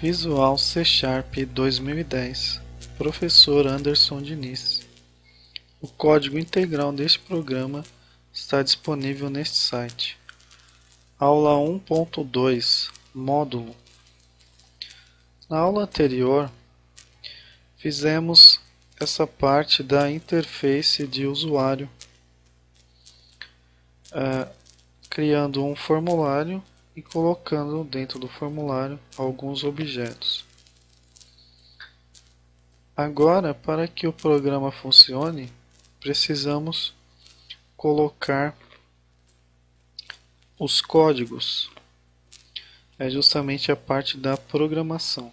Visual C Sharp 2010, Professor Anderson Diniz. O código integral deste programa está disponível neste site. Aula 1.2 Módulo. Na aula anterior, fizemos essa parte da interface de usuário, criando um formulário e colocando dentro do formulário alguns objetos. Agora, para que o programa funcione, precisamos colocar os códigos. É justamente a parte da programação.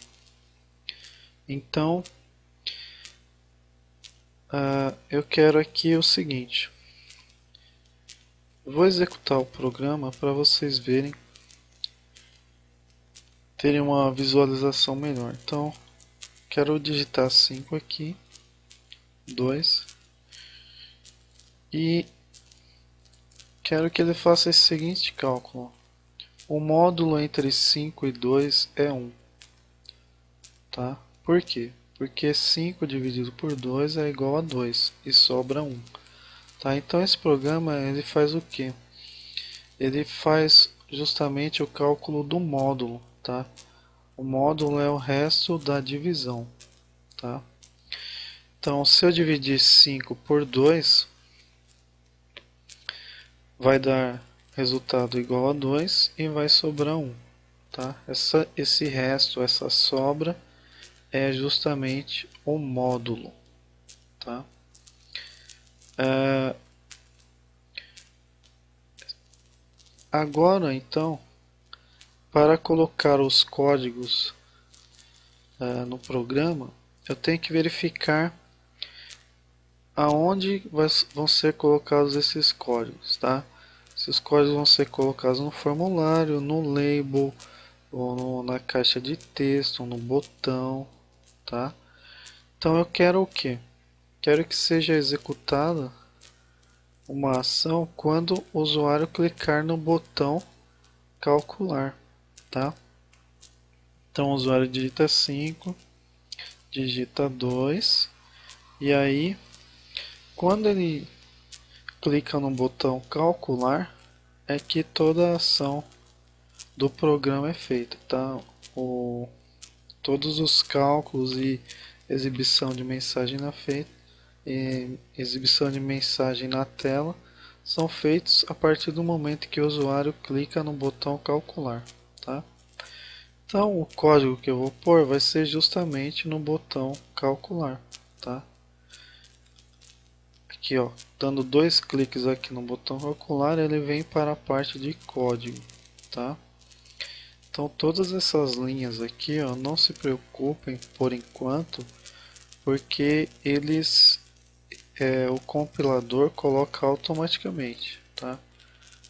Então, eu quero aqui o seguinte. Vou executar o programa para vocês terem uma visualização melhor. Então, quero digitar 5 aqui, 2, e quero que ele faça esse seguinte cálculo. O módulo entre 5 e 2 é 1. Tá? Por quê? Porque 5 dividido por 2 é igual a 2 e sobra 1. Tá? Então esse programa ele faz o quê? Ele faz justamente o cálculo do módulo. Tá? O módulo é o resto da divisão. Tá? Então se eu dividir 5 por 2, vai dar resultado igual a 2 e vai sobrar 1. Tá? Esse resto, essa sobra, é justamente o módulo. Tá? Agora, então, para colocar os códigos no programa, eu tenho que verificar aonde vão ser colocados esses códigos. Tá? Esses códigos vão ser colocados no formulário, no label, ou na caixa de texto, ou no botão. Tá? Então eu quero o que? Quero que seja executada uma ação quando o usuário clicar no botão calcular. Tá? Então o usuário digita 5, digita 2, e aí quando ele clica no botão calcular é que toda a ação do programa é feita. Tá? Todos os cálculos e exibição de mensagem exibição de mensagem na tela são feitos a partir do momento que o usuário clica no botão calcular. Tá? Então o código que eu vou pôr vai ser justamente no botão calcular. Tá? Aqui, ó, dando 2 cliques aqui no botão calcular, ele vem para a parte de código. Tá? Então todas essas linhas aqui, ó, não se preocupem por enquanto, porque o compilador coloca automaticamente. Tá?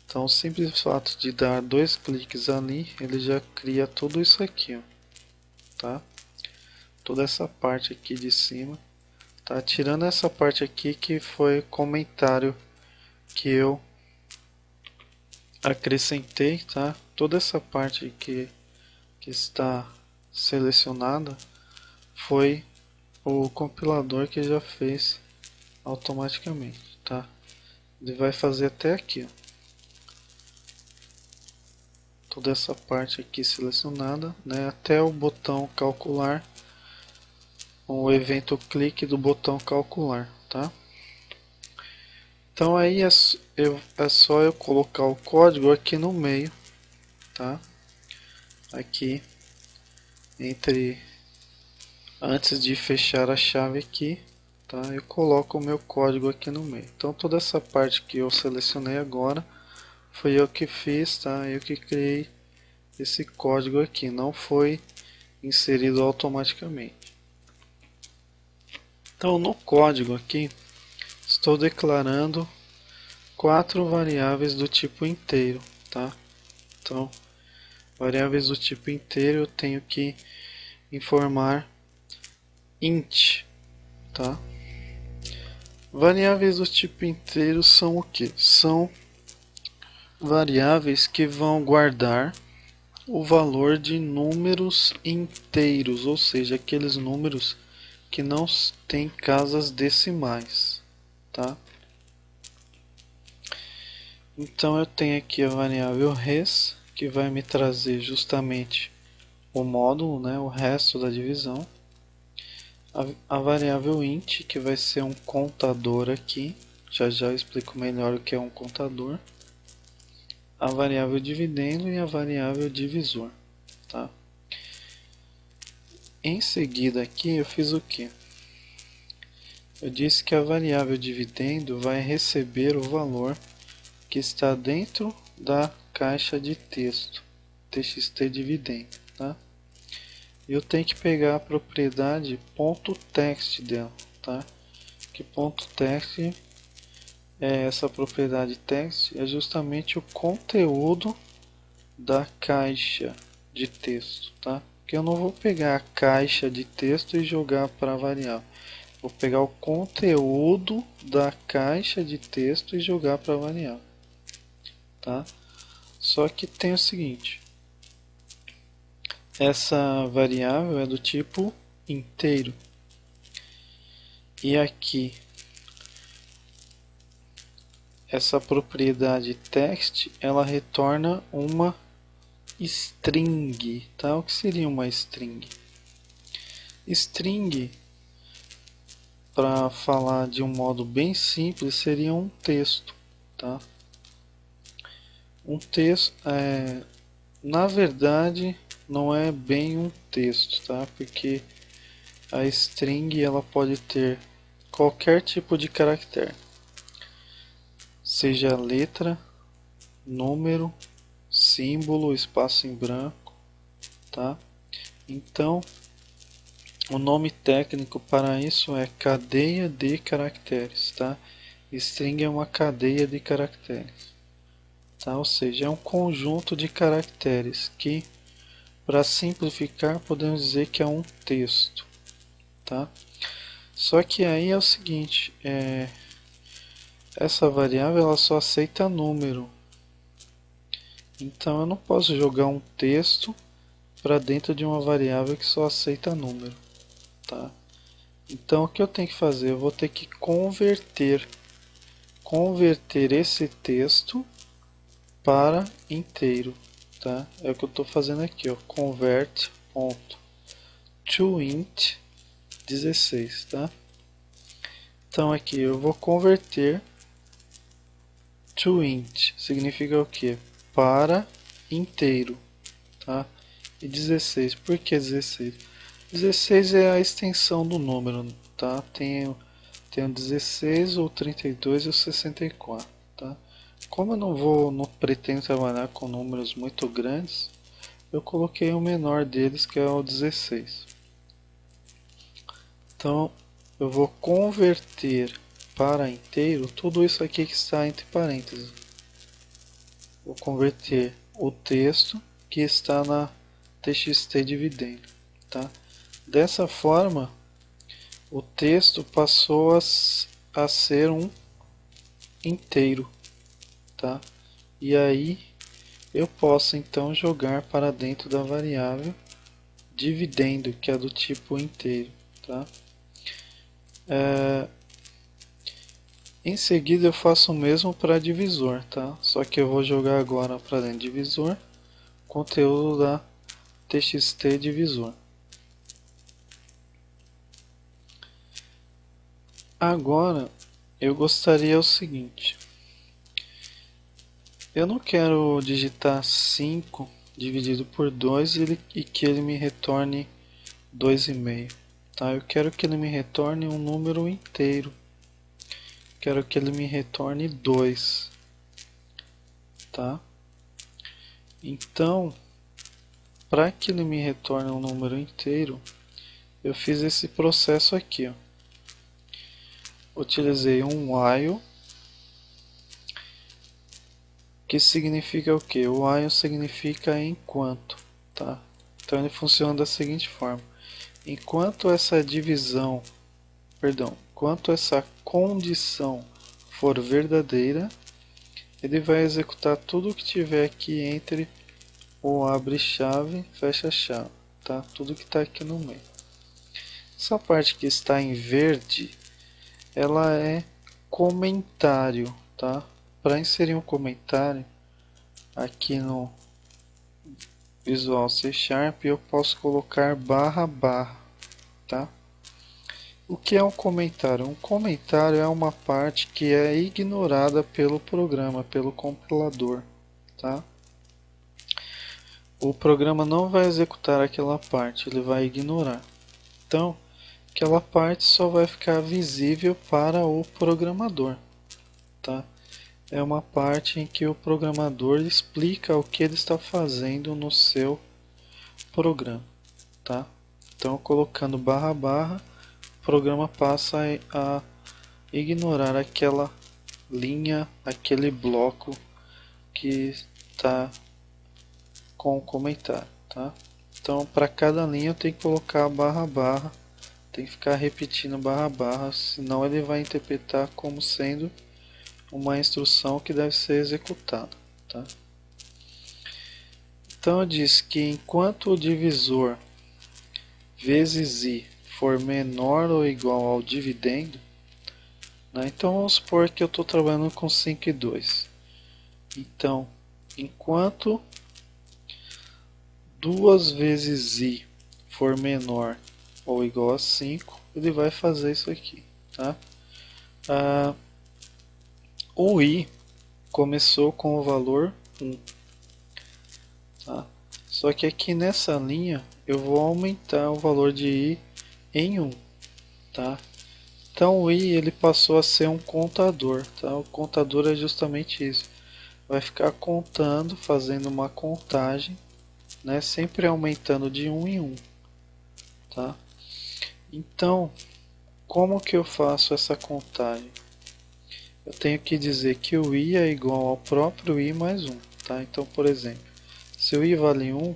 Então o simples fato de dar 2 cliques ali, ele já cria tudo isso aqui. Ó. Tá? Toda essa parte aqui de cima. Tá? Tirando essa parte aqui que foi comentário que eu acrescentei. Tá? Toda essa parte que está selecionada foi o compilador que já fez automaticamente. Tá? Ele vai fazer até aqui. Ó. Toda essa parte aqui selecionada, né, até o botão calcular, o evento clique do botão calcular. Tá? Então aí é só eu colocar o código aqui no meio. Tá? Aqui antes de fechar a chave aqui, tá? Eu coloco o meu código aqui no meio. Então toda essa parte que eu selecionei agora foi eu que fiz, tá? Eu que criei esse código aqui, não foi inserido automaticamente. Então no código aqui estou declarando 4 variáveis do tipo inteiro, tá? Então variáveis do tipo inteiro eu tenho que informar int, tá? Variáveis do tipo inteiro são o que? São variáveis que vão guardar o valor de números inteiros, ou seja, aqueles números que não têm casas decimais, tá? Então eu tenho aqui a variável res, que vai me trazer justamente o módulo, né, o resto da divisão. A variável int, que vai ser um contador aqui, já já eu explico melhor o que é um contador. A variável dividendo e a variável divisor, tá? Em seguida aqui eu fiz o que? Eu disse que a variável dividendo vai receber o valor que está dentro da caixa de texto, txt dividendo, tá? Eu tenho que pegar a propriedade .text dela, tá? Que .text é essa propriedade text, é justamente o conteúdo da caixa de texto, tá? Porque eu não vou pegar a caixa de texto e jogar para a variável. Vou pegar o conteúdo da caixa de texto e jogar para a variável, tá? Só que tem o seguinte, essa variável é do tipo inteiro. E aqui, essa propriedade text, ela retorna uma string, tá? O que seria uma string? String, para falar de um modo bem simples, seria um texto, tá? Um texto, na verdade, não é bem um texto, tá? Porque a string ela pode ter qualquer tipo de caractere, seja letra, número, símbolo, espaço em branco, tá? Então, o nome técnico para isso é cadeia de caracteres, tá? String é uma cadeia de caracteres, tá? Ou seja, é um conjunto de caracteres que, para simplificar, podemos dizer que é um texto, tá? Só que aí é o seguinte, essa variável ela só aceita número, então eu não posso jogar um texto para dentro de uma variável que só aceita número, tá? Então o que eu tenho que fazer? Eu vou ter que converter esse texto para inteiro, tá? É o que eu estou fazendo aqui, ó, convert.toInt 16, tá? Então aqui eu vou converter toInt, significa o que? Para inteiro, tá? E 16, por que 16? 16 é a extensão do número, tá? Tem o 16, o 32 e o 64, tá? Como eu não pretendo trabalhar com números muito grandes, eu coloquei o menor deles, que é o 16. Então, eu vou converter para inteiro tudo isso aqui que está entre parênteses. Vou converter o texto que está na txt dividendo, tá? Dessa forma, o texto passou a ser um inteiro, tá? E aí eu posso então jogar para dentro da variável dividendo, que é do tipo inteiro, tá? Em seguida eu faço o mesmo para divisor, tá? Só que eu vou jogar agora para dentro do divisor conteúdo da txt divisor. Agora eu gostaria o seguinte, eu não quero digitar 5 dividido por 2 e que ele me retorne 2,5, tá? Eu quero que ele me retorne um número inteiro, quero que ele me retorne 2, tá? Então, para que ele me retorne um número inteiro, eu fiz esse processo aqui, ó. Utilizei um while, que significa o que? O while significa enquanto, tá? Então ele funciona da seguinte forma: enquanto essa divisão, perdão, enquanto essa condição for verdadeira, ele vai executar tudo o que tiver aqui entre o abre chave, fecha chave, tá? Tudo que está aqui no meio. Essa parte que está em verde, ela é comentário, tá? Para inserir um comentário aqui no Visual C Sharp, eu posso colocar barra barra, tá? O que é um comentário? Um comentário é uma parte que é ignorada pelo programa, pelo compilador, tá? O programa não vai executar aquela parte, ele vai ignorar. Então, aquela parte só vai ficar visível para o programador, tá? É uma parte em que o programador explica o que ele está fazendo no seu programa, tá? Então, colocando barra barra, o programa passa a ignorar aquela linha, aquele bloco que está com o comentário, tá? Então, para cada linha eu tenho que colocar barra barra, tem que ficar repetindo barra barra, senão ele vai interpretar como sendo uma instrução que deve ser executada, tá? Então, eu disse que enquanto o divisor vezes i for menor ou igual ao dividendo, né? Então vamos supor que eu estou trabalhando com 5 e 2. Então, enquanto 2 vezes i for menor ou igual a 5, ele vai fazer isso aqui, tá? O i começou com o valor 1, tá? Só que aqui nessa linha eu vou aumentar o valor de i em 1, tá? Então o i ele passou a ser um contador, tá? O contador é justamente isso. Vai ficar contando, fazendo uma contagem, né? Sempre aumentando de 1 em 1, tá? Então, como que eu faço essa contagem? Eu tenho que dizer que o i é igual ao próprio i mais 1, tá? Então, por exemplo, se o i vale 1,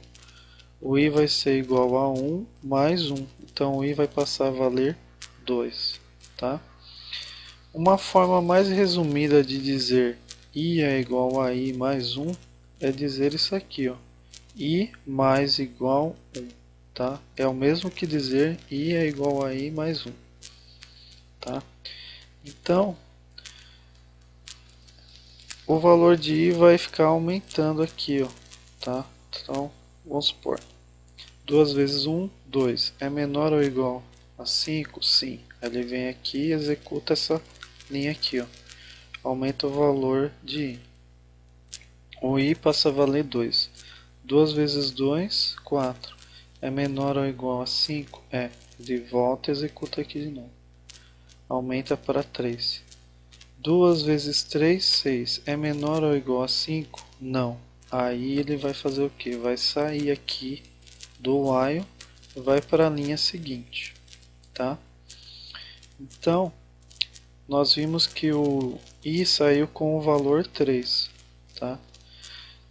o i vai ser igual a 1 mais 1. Então, o i vai passar a valer 2, tá? Uma forma mais resumida de dizer i é igual a i mais 1 é dizer isso aqui, ó. I mais igual 1, tá? É o mesmo que dizer i é igual a i mais 1, tá? Então, o valor de i vai ficar aumentando aqui, ó, tá? Então, vamos supor, 2 vezes 1, 2. É menor ou igual a 5? Sim. Aí ele vem aqui e executa essa linha aqui, ó. Aumenta o valor de i. O i passa a valer 2. 2 vezes 2, 4. É menor ou igual a 5? É. Ele volta e executa aqui de novo. Aumenta para 3. 2 vezes 3, 6. É menor ou igual a 5? Não. Aí ele vai fazer o que? Vai sair aqui do while e vai para a linha seguinte, tá? Então, nós vimos que o i saiu com o valor 3, tá?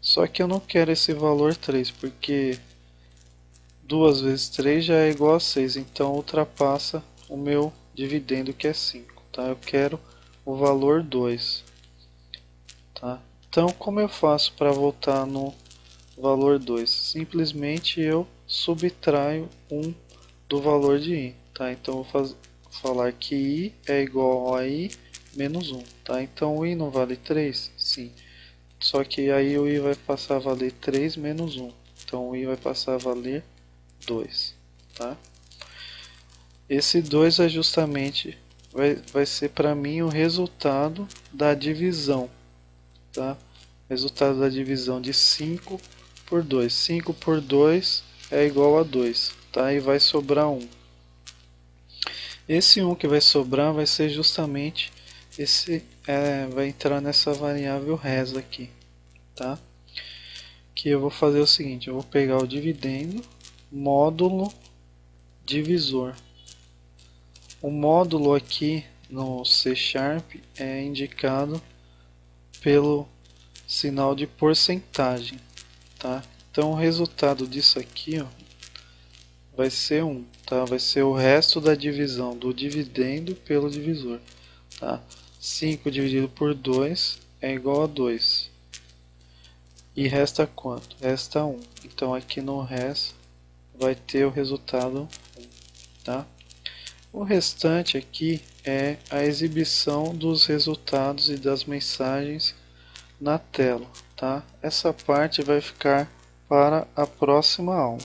Só que eu não quero esse valor 3, porque 2 vezes 3 já é igual a 6, então ultrapassa o meu dividendo que é 5, tá? Eu quero o valor 2, tá? Então, como eu faço para voltar no valor 2? Simplesmente eu subtraio 1 do valor de i, tá? Então, eu vou falar que i é igual a i menos 1, tá? Então, o i não vale 3? Sim. Só que aí o i vai passar a valer 3 menos 1. Então, o i vai passar a valer 2, tá? Esse 2 é justamente, vai ser para mim o resultado da divisão, tá? Resultado da divisão de 5 por 2. 5 por 2 é igual a 2, tá? E vai sobrar 1. Esse 1 que vai sobrar vai ser justamente esse, vai entrar nessa variável res aqui, tá? Que eu vou fazer o seguinte, eu vou pegar o dividendo, módulo, divisor. O módulo aqui no C Sharp é indicado pelo sinal de porcentagem, tá? Então o resultado disso aqui, ó, vai ser 1, tá? Vai ser o resto da divisão do dividendo pelo divisor, tá? 5 dividido por 2 é igual a 2. E resta quanto? Resta 1. Então aqui no resta vai ter o resultado 1, tá? O restante aqui é a exibição dos resultados e das mensagens na tela, tá? Essa parte vai ficar para a próxima aula.